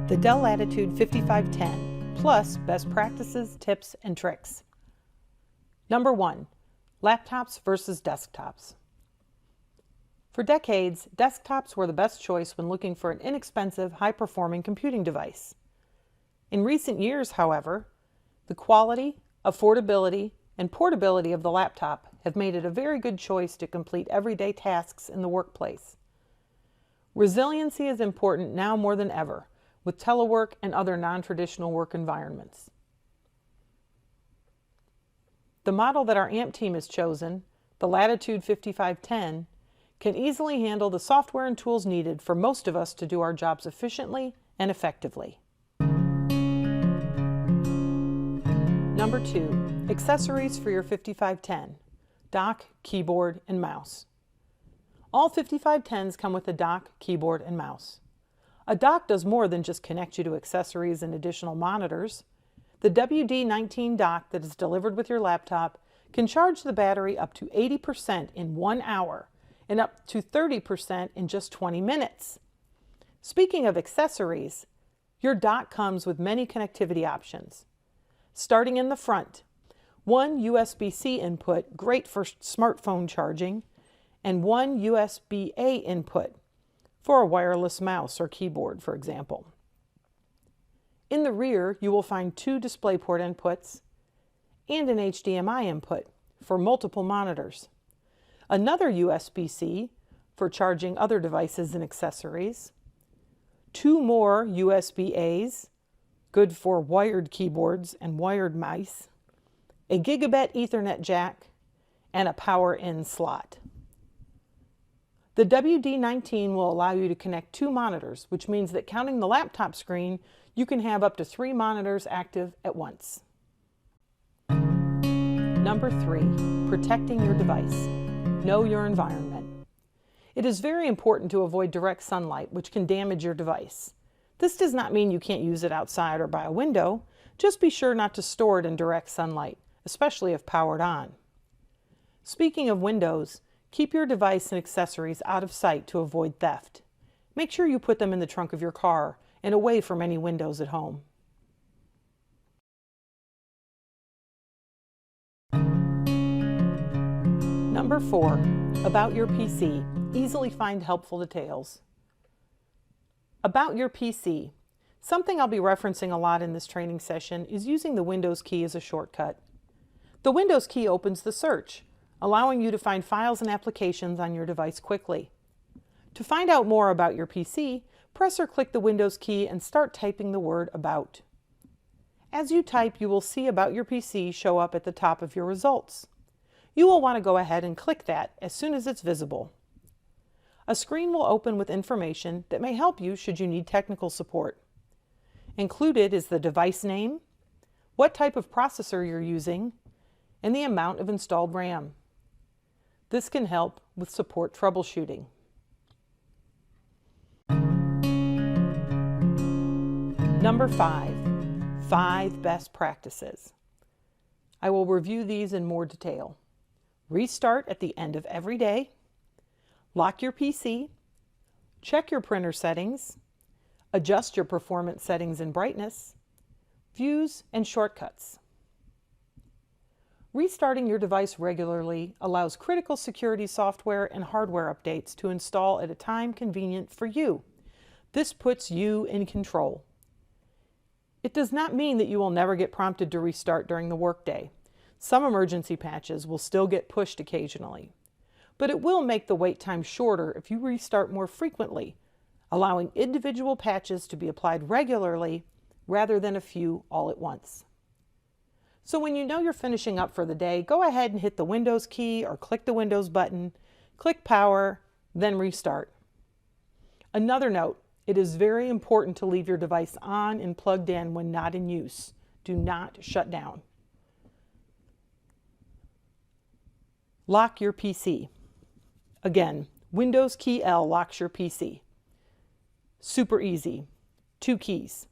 the Dell Latitude 5510, plus best practices, tips, and tricks. Number 1, laptops versus desktops. For decades, desktops were the best choice when looking for an inexpensive, high-performing computing device. In recent years, however, the quality, affordability, and portability of the laptop have made it a very good choice to complete everyday tasks in the workplace. Resiliency is important now more than ever, with telework and other non-traditional work environments. The model that our AMP team has chosen, the Latitude 5510, can easily handle the software and tools needed for most of us to do our jobs efficiently and effectively. Number 2, accessories for your 5510, dock, keyboard, and mouse. All 5510s come with a dock, keyboard, and mouse. A dock does more than just connect you to accessories and additional monitors. The WD-19 dock that is delivered with your laptop can charge the battery up to 80% in 1 hour and up to 30% in just 20 minutes. Speaking of accessories, your dock comes with many connectivity options. Starting in the front, one USB-C input, great for smartphone charging, and one USB-A input for a wireless mouse or keyboard, for example. In the rear, you will find 2 DisplayPort inputs and an HDMI input for multiple monitors. Another USB-C for charging other devices and accessories. 2 more USB-As, good for wired keyboards and wired mice. A gigabit Ethernet jack, and a power-in slot. The WD-19 will allow you to connect 2 monitors, which means that counting the laptop screen, you can have up to 3 monitors active at once. Number 3, protecting your device. Know your environment. It is very important to avoid direct sunlight, which can damage your device. This does not mean you can't use it outside or by a window. Just be sure not to store it in direct sunlight, especially if powered on. Speaking of windows, keep your device and accessories out of sight to avoid theft. Make sure you put them in the trunk of your car and away from any windows at home. Number 4, about your PC. Easily find helpful details. About your PC. Something I'll be referencing a lot in this training session is using the Windows key as a shortcut. The Windows key opens the search, allowing you to find files and applications on your device quickly. To find out more about your PC, press or click the Windows key and start typing the word About. As you type, you will see About your PC show up at the top of your results. You will want to go ahead and click that as soon as it's visible. A screen will open with information that may help you should you need technical support. Included is the device name, what type of processor you're using, and the amount of installed RAM. This can help with support troubleshooting. Number 5 best practices. I will review these in more detail. Restart at the end of every day. Lock your PC. Check your printer settings. Adjust your performance settings and brightness. Views and shortcuts. Restarting your device regularly allows critical security software and hardware updates to install at a time convenient for you. This puts you in control. It does not mean that you will never get prompted to restart during the workday. Some emergency patches will still get pushed occasionally, but it will make the wait time shorter if you restart more frequently, allowing individual patches to be applied regularly rather than a few all at once. So when you know you're finishing up for the day, go ahead and hit the Windows key or click the Windows button, click Power, then restart. Another note, it is very important to leave your device on and plugged in when not in use. Do not shut down. Lock your PC. Again, Windows key L locks your PC. Super easy. 2 keys.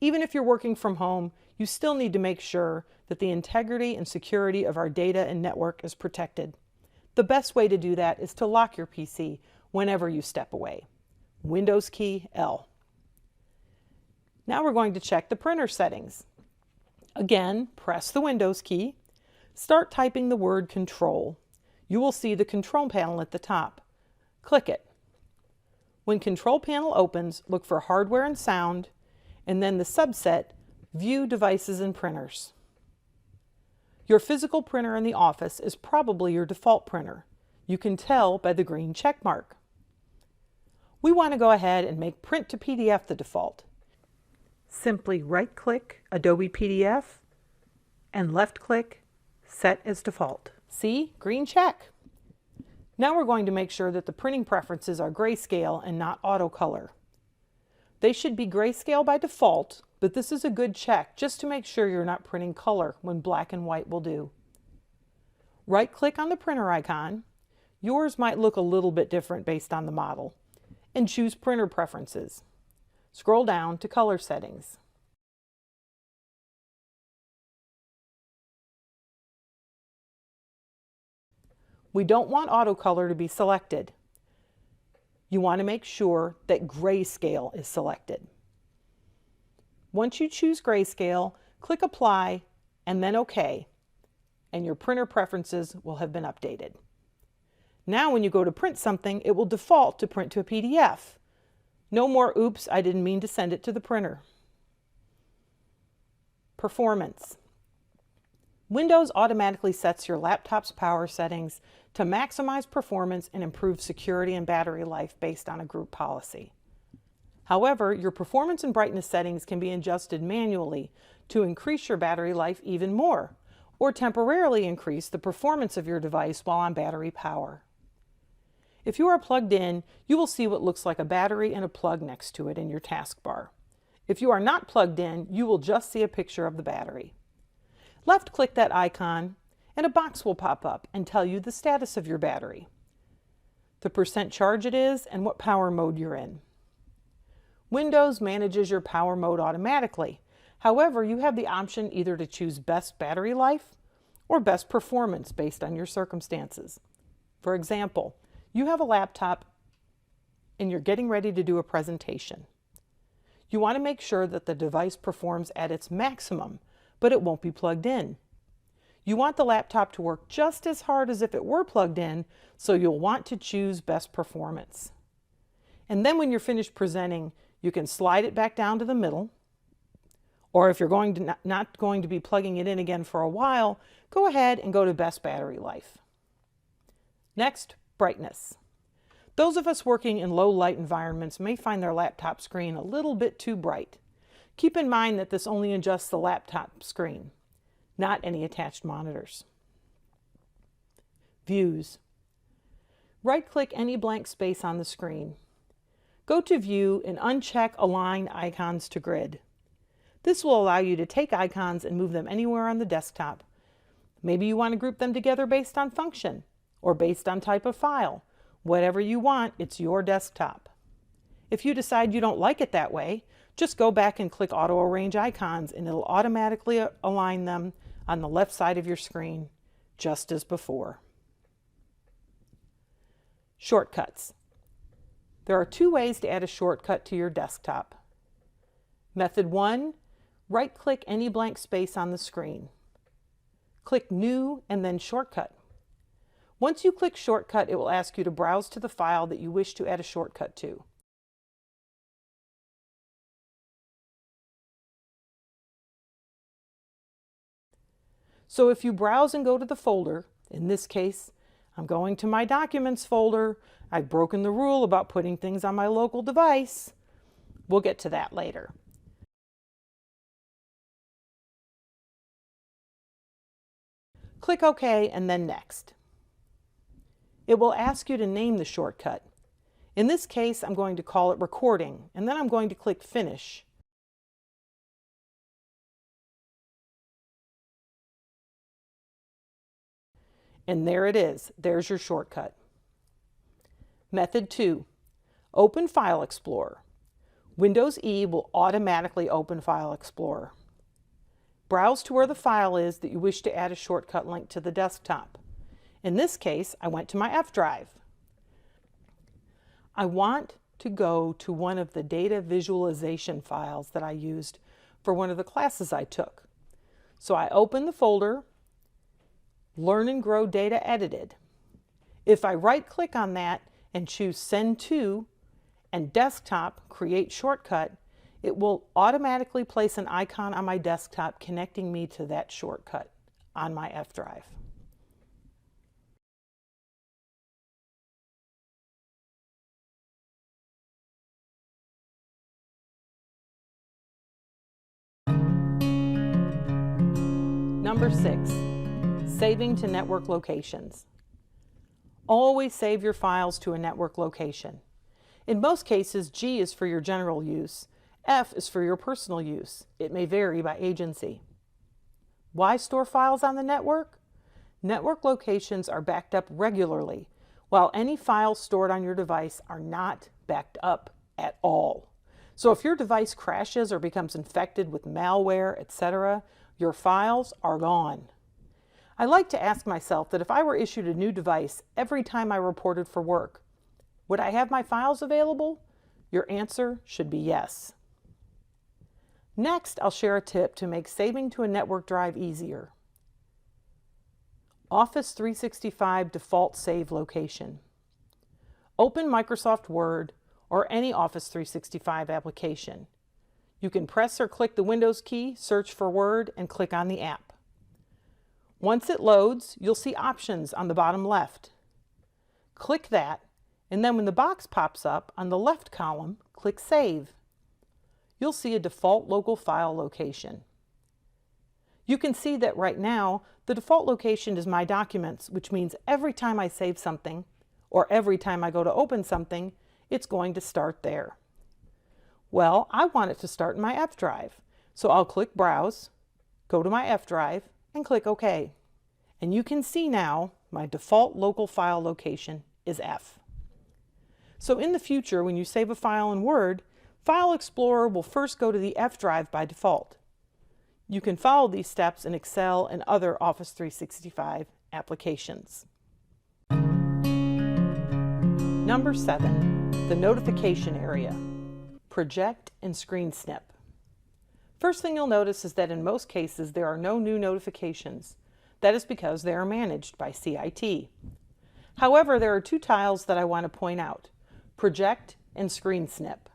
Even if you're working from home, you still need to make sure that the integrity and security of our data and network is protected. The best way to do that is to lock your PC whenever you step away. Windows key L. Now we're going to check the printer settings. Again, press the Windows key. Start typing the word Control. You will see the Control panel at the top. Click it. When Control Panel opens, look for Hardware and Sound, and then the subset, View Devices and Printers. Your physical printer in the office is probably your default printer. You can tell by the green check mark. We want to go ahead and make Print to PDF the default. Simply right-click Adobe PDF and left-click Set as Default. See? Green check. Now we're going to make sure that the printing preferences are grayscale and not auto color. They should be grayscale by default, but this is a good check just to make sure you're not printing color when black and white will do. Right-click on the printer icon. Yours might look a little bit different based on the model. And choose Printer Preferences. Scroll down to Color Settings. We don't want auto color to be selected. You want to make sure that grayscale is selected. Once you choose grayscale, click Apply and then OK, and your printer preferences will have been updated. Now when you go to print something, it will default to print to a PDF. No more, oops, I didn't mean to send it to the printer. Performance. Windows automatically sets your laptop's power settings to maximize performance and improve security and battery life based on a group policy. However, your performance and brightness settings can be adjusted manually to increase your battery life even more, or temporarily increase the performance of your device while on battery power. If you are plugged in, you will see what looks like a battery and a plug next to it in your taskbar. If you are not plugged in, you will just see a picture of the battery. Left-click that icon, and a box will pop up and tell you the status of your battery, the percent charge it is, and what power mode you're in. Windows manages your power mode automatically. However, you have the option either to choose best battery life or best performance based on your circumstances. For example, you have a laptop and you're getting ready to do a presentation. You want to make sure that the device performs at its maximum, but it won't be plugged in. You want the laptop to work just as hard as if it were plugged in, so you'll want to choose best performance. And then when you're finished presenting, you can slide it back down to the middle, or if you're not going to be plugging it in again for a while, go ahead and go to best battery life. Next, brightness. Those of us working in low light environments may find their laptop screen a little bit too bright. Keep in mind that this only adjusts the laptop screen, not any attached monitors. Views. Right-click any blank space on the screen. Go to View and uncheck Align Icons to Grid. This will allow you to take icons and move them anywhere on the desktop. Maybe you want to group them together based on function or based on type of file. Whatever you want, it's your desktop. If you decide you don't like it that way, just go back and click Auto Arrange Icons and it'll automatically align them on the left side of your screen, just as before. Shortcuts. There are two ways to add a shortcut to your desktop. Method 1, right-click any blank space on the screen. Click New and then Shortcut. Once you click Shortcut, it will ask you to browse to the file that you wish to add a shortcut to. So if you browse and go to the folder, in this case, I'm going to my Documents folder. I've broken the rule about putting things on my local device. We'll get to that later. Click OK and then Next. It will ask you to name the shortcut. In this case, I'm going to call it Recording, and then I'm going to click Finish. And there it is. There's your shortcut. Method 2, open File Explorer. Windows E will automatically open File Explorer. Browse to where the file is that you wish to add a shortcut link to the desktop. In this case, I went to my F drive. I want to go to one of the data visualization files that I used for one of the classes I took. So I open the folder, Learn and Grow Data Edited. If I right-click on that and choose Send To and Desktop Create Shortcut, it will automatically place an icon on my desktop connecting me to that shortcut on my F drive. Number 6, saving to network locations. Always save your files to a network location. In most cases, G is for your general use, F is for your personal use. It may vary by agency. Why store files on the network? Network locations are backed up regularly, while any files stored on your device are not backed up at all. So if your device crashes or becomes infected with malware, etc., your files are gone. I like to ask myself that if I were issued a new device every time I reported for work, would I have my files available? Your answer should be yes. Next, I'll share a tip to make saving to a network drive easier. Office 365 default save location. Open Microsoft Word or any Office 365 application. You can press or click the Windows key, search for Word, and click on the app. Once it loads, you'll see options on the bottom left. Click that, and then when the box pops up on the left column, click Save. You'll see a default local file location. You can see that right now, the default location is My Documents, which means every time I save something, or every time I go to open something, it's going to start there. Well, I want it to start in my F drive, so I'll click Browse, go to my F drive, and click OK. And you can see now my default local file location is F. So in the future, when you save a file in Word, File Explorer will first go to the F drive by default. You can follow these steps in Excel and other Office 365 applications. Number 7, the notification area. Project and Screen Snip. First thing you'll notice is that in most cases there are no new notifications. That is because they are managed by CIT. However, there are two tiles that I want to point out, Project and Screen Snip.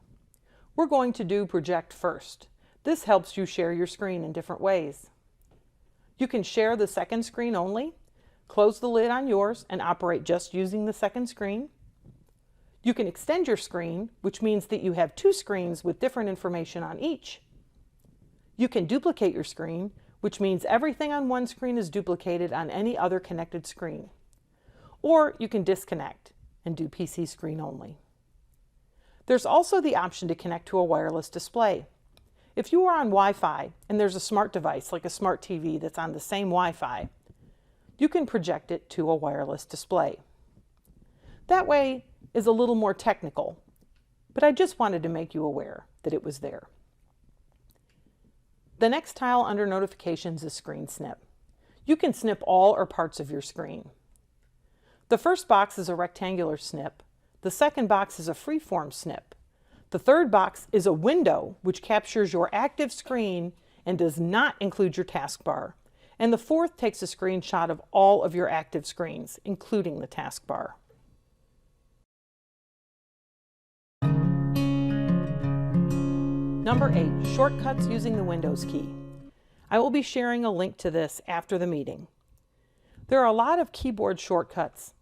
We're going to do Project first. This helps you share your screen in different ways. You can share the second screen only, close the lid on yours and operate just using the second screen. You can extend your screen, which means that you have two screens with different information on each. You can duplicate your screen, which means everything on one screen is duplicated on any other connected screen. Or you can disconnect and do PC screen only. There's also the option to connect to a wireless display. If you are on Wi-Fi and there's a smart device like a smart TV that's on the same Wi-Fi, you can project it to a wireless display. That way is a little more technical, but I just wanted to make you aware that it was there. The next tile under Notifications is Screen Snip. You can snip all or parts of your screen. The first box is a rectangular snip. The second box is a freeform snip. The third box is a window which captures your active screen and does not include your taskbar. And the fourth takes a screenshot of all of your active screens, including the taskbar. Number 8, shortcuts using the Windows key. I will be sharing a link to this after the meeting. There are a lot of keyboard shortcuts.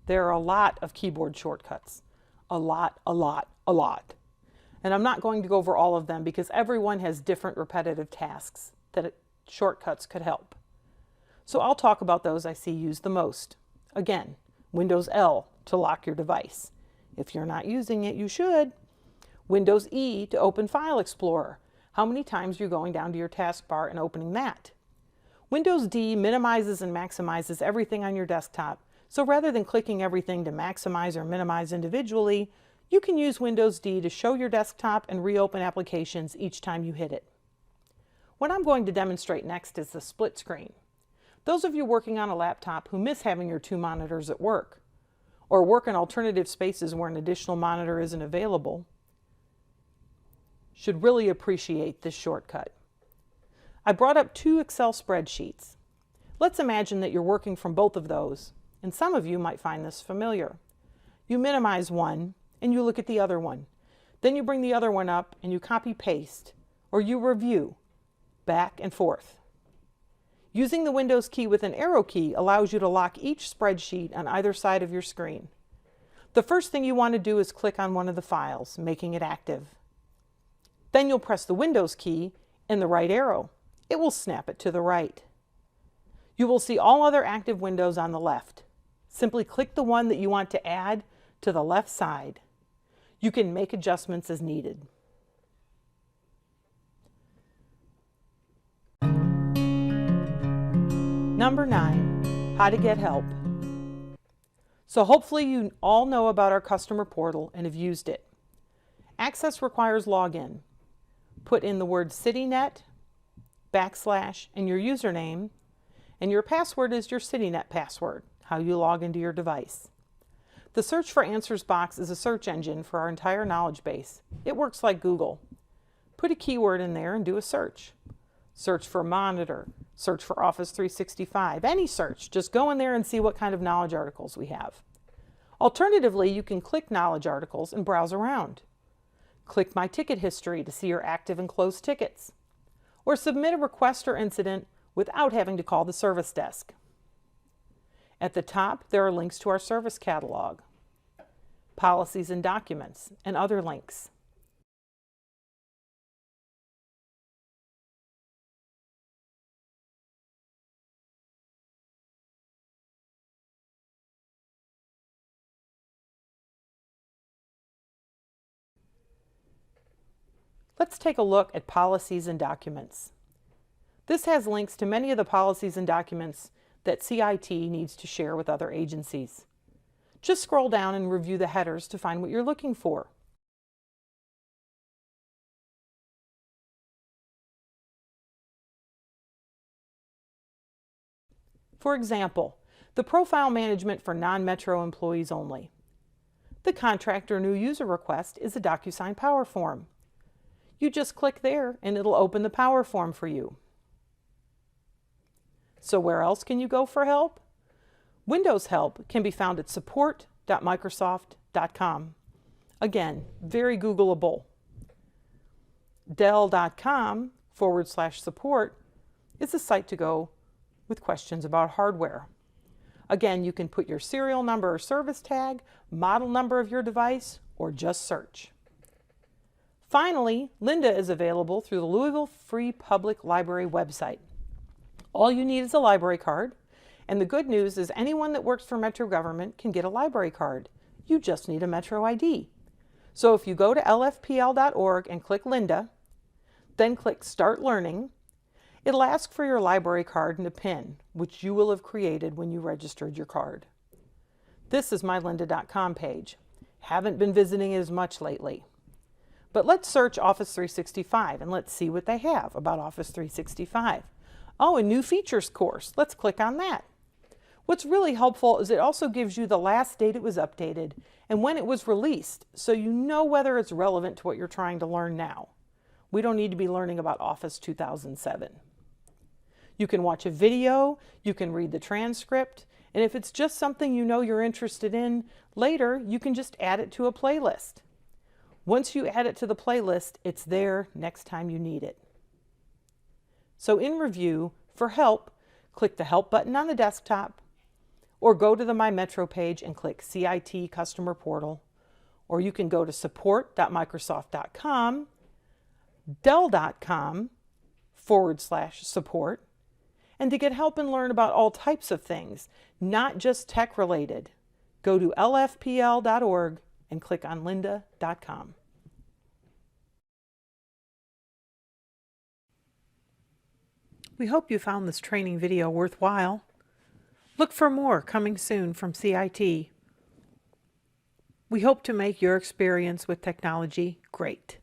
A lot. And I'm not going to go over all of them because everyone has different repetitive tasks that shortcuts could help. So I'll talk about those I see used the most. Again, Windows L to lock your device. If you're not using it, you should. Windows E to open File Explorer. How many times are you going down to your taskbar and opening that? Windows D minimizes and maximizes everything on your desktop. So rather than clicking everything to maximize or minimize individually, you can use Windows D to show your desktop and reopen applications each time you hit it. What I'm going to demonstrate next is the split screen. Those of you working on a laptop who miss having your two monitors at work, or work in alternative spaces where an additional monitor isn't available, should really appreciate this shortcut. I brought up 2 Excel spreadsheets. Let's imagine that you're working from both of those, and some of you might find this familiar. You minimize one and you look at the other one. Then you bring the other one up and you copy paste, or you review, back and forth. Using the Windows key with an arrow key allows you to lock each spreadsheet on either side of your screen. The first thing you want to do is click on one of the files, making it active. Then you'll press the Windows key and the right arrow. It will snap it to the right. You will see all other active windows on the left. Simply click the one that you want to add to the left side. You can make adjustments as needed. Number 9, how to get help. So hopefully you all know about our customer portal and have used it. Access requires login. Put in the word CityNet, / and your username, and your password is your CityNet password, how you log into your device. The Search for Answers box is a search engine for our entire knowledge base. It works like Google. Put a keyword in there and do a search. Search for monitor, search for Office 365, any search. Just go in there and see what kind of knowledge articles we have. Alternatively, you can click knowledge articles and browse around. Click My Ticket History to see your active and closed tickets. Or submit a request or incident without having to call the service desk. At the top, there are links to our service catalog, policies and documents, and other links. Let's take a look at policies and documents. This has links to many of the policies and documents that CIT needs to share with other agencies. Just scroll down and review the headers to find what you're looking for. For example, the profile management for non-Metro employees only. The contract or new user request is a DocuSign Power Form. You just click there and it'll open the Power Form for you. So where else can you go for help? Windows help can be found at support.microsoft.com. Again, very Googleable. Dell.com/support is a site to go with questions about hardware. Again, you can put your serial number or service tag, model number of your device, or just search. Finally, Linda is available through the Louisville Free Public Library website. All you need is a library card, and the good news is anyone that works for Metro government can get a library card. You just need a Metro ID. So if you go to lfpl.org and click Linda, then click Start Learning, it'll ask for your library card and a PIN, which you will have created when you registered your card. This is my lynda.com page. Haven't been visiting it as much lately. But let's search Office 365 and let's see what they have about Office 365. Oh, a new features course. Let's click on that. What's really helpful is it also gives you the last date it was updated and when it was released, so you know whether it's relevant to what you're trying to learn now. We don't need to be learning about Office 2007. You can watch a video, you can read the transcript, and if it's just something you know you're interested in, later you can just add it to a playlist. Once you add it to the playlist, it's there next time you need it. So in review, for help, click the Help button on the desktop, or go to the My Metro page and click CIT Customer Portal, or you can go to support.microsoft.com, dell.com/support, and to get help and learn about all types of things, not just tech related, go to lfpl.org and click on lynda.com. We hope you found this training video worthwhile. Look for more coming soon from CIT. We hope to make your experience with technology great.